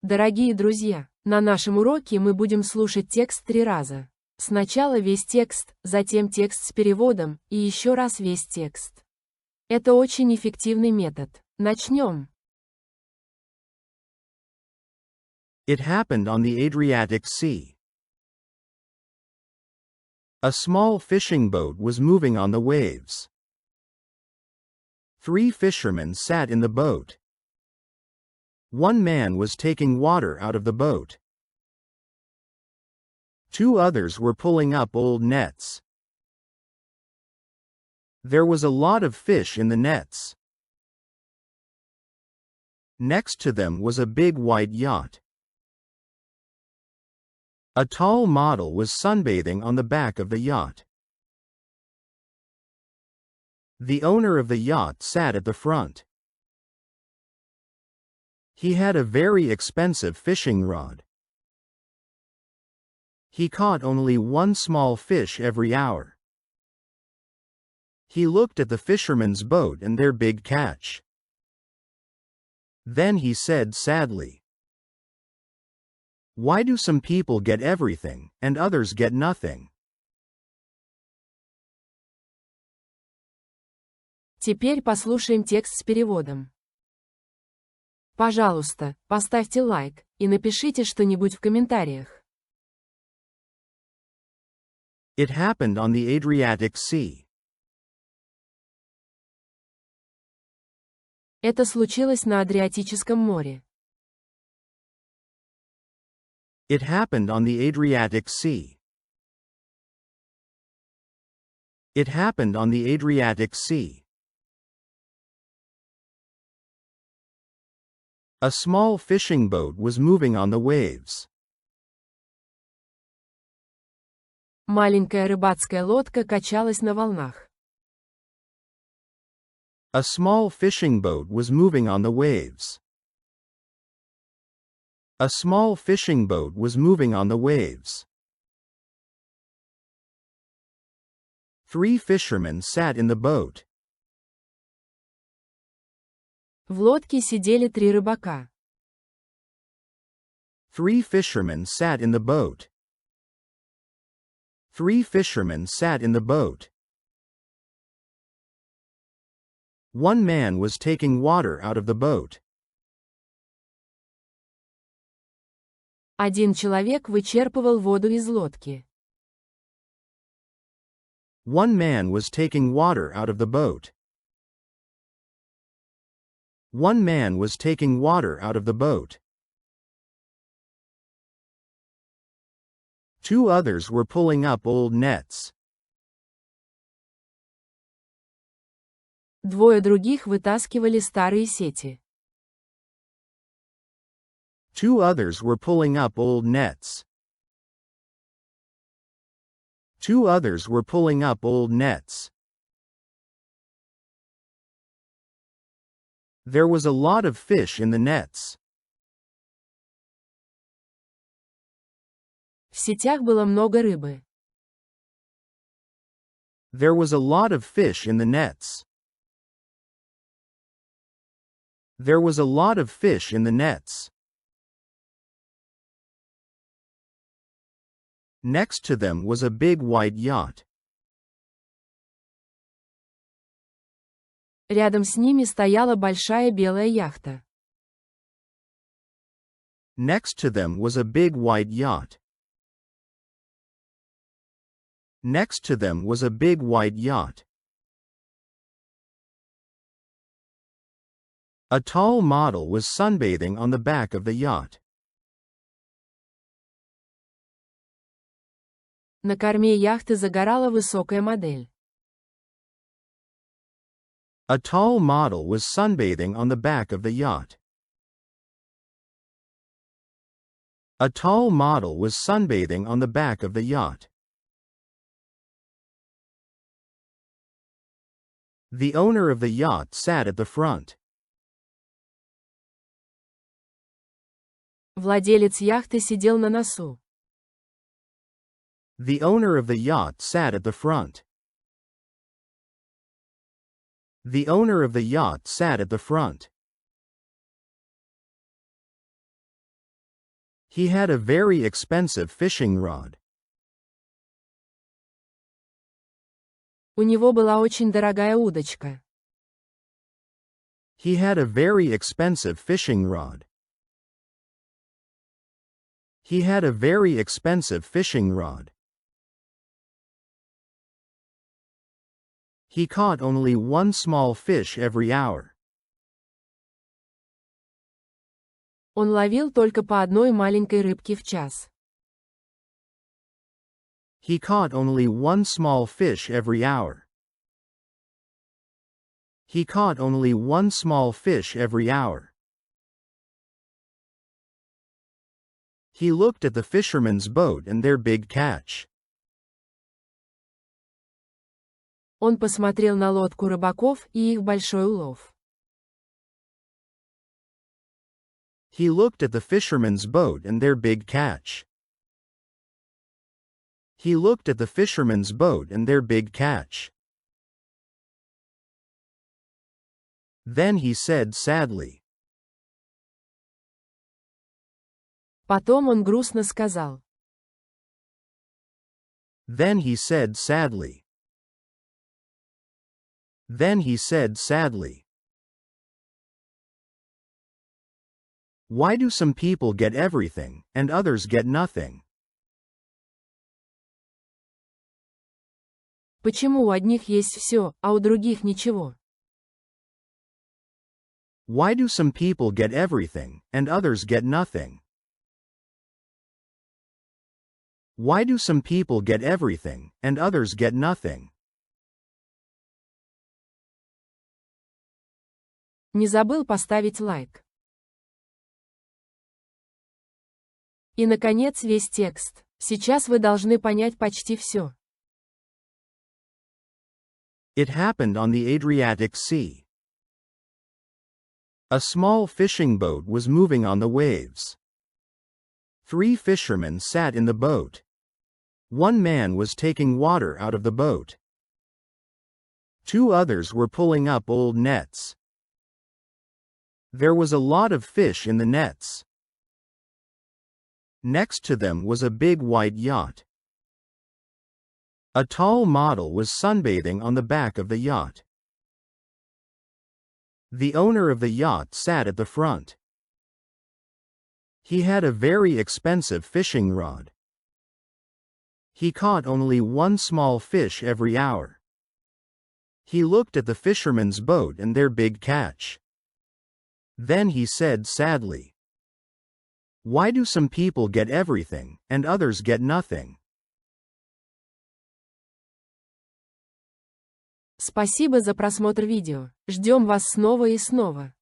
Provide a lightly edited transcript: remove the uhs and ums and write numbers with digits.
Дорогие друзья, на нашем уроке мы будем слушать текст 3 раза. Сначала весь текст, затем текст с переводом, и еще раз весь текст. Это очень эффективный метод. Начнем. It happened on the Adriatic Sea. A small fishing boat was moving on the waves. 3 fishermen sat in the boat. One man was taking water out of the boat. 2 others were pulling up old nets. There was a lot of fish in the nets. Next to them was a big white yacht. A tall model was sunbathing on the back of the yacht. The owner of the yacht sat at the front. He had a very expensive fishing rod. He caught only 1 small fish every hour. He looked at the fishermen's boat and their big catch. Then he said sadly, "Why do some people get everything, and others get nothing?" Теперь послушаем текст с переводом. Пожалуйста, поставьте лайк и напишите что-нибудь в комментариях. It happened on the Adriatic Sea. Это случилось на Адриатическом море. It happened on the Adriatic Sea. It happened on the Adriatic Sea. A small fishing boat was moving on the waves. Маленькая рыбацкая лодка качалась на волнах. A small fishing boat was moving on the waves. A small fishing boat was moving on the waves. 3 fishermen sat in the boat. В лодке сидели 3 рыбака. 3 fishermen sat in the boat. 3 fishermen sat in the boat. One man was taking water out of the boat. Один человек вычерпывал воду из лодки. One man was taking water out of the boat. One man was taking water out of the boat. 2 others were pulling up old nets. 2 других вытаскивали старые сети. 2 others were pulling up old nets. 2 others were pulling up old nets. There was a lot of fish in the nets. В сетях было много рыбы. There was a lot of fish in the nets. There was a lot of fish in the nets. Next to them was a big white yacht. Рядом с ними стояла большая белая яхта. Next to them was a big white yacht. Next to them was a big white yacht. A tall model was sunbathing on the back of the yacht. На корме яхты загорала высокая модель. A tall model was sunbathing on the back of the yacht. A tall model was sunbathing on the back of the yacht. The owner of the yacht sat at the front. Владелец яхты сидел на носу. The owner of the yacht sat at the front. The owner of the yacht sat at the front. He had a very expensive fishing rod. У него была очень дорогая удочка. He had a very expensive fishing rod. He had a very expensive fishing rod. He caught only one small fish every hour. Он ловил только по одной маленькой рыбке в час. He caught only one small fish every hour. He caught only one small fish every hour. He looked at the fisherman's boat and their big catch. Он посмотрел на лодку рыбаков и их большой улов. He looked at the fisherman's boat and their big catch. He looked at the fisherman's boat and their big catch. Then he said sadly. Потом он грустно сказал. Then he said sadly. Then he said sadly. Why do some people get everything, and others get nothing? Почему у одних есть все, а у других ничего? Why do some people get everything, and others get nothing? Why do some people get everything, and others get nothing? Не забыл поставить лайк. И, наконец, весь текст. Сейчас вы должны понять почти все. It happened on the Adriatic Sea. A small fishing boat was moving on the waves. 3 fishermen sat in the boat. One man was taking water out of the boat. 2 others were pulling up old nets. There was a lot of fish in the nets. Next to them was a big white yacht. A tall model was sunbathing on the back of the yacht. The owner of the yacht sat at the front. He had a very expensive fishing rod. He caught only one small fish every hour. He looked at the fisherman's boat and their big catch. Then he said sadly, "Why do some people get everything, and others get nothing?" Спасибо за просмотр видео. Ждем вас снова и снова.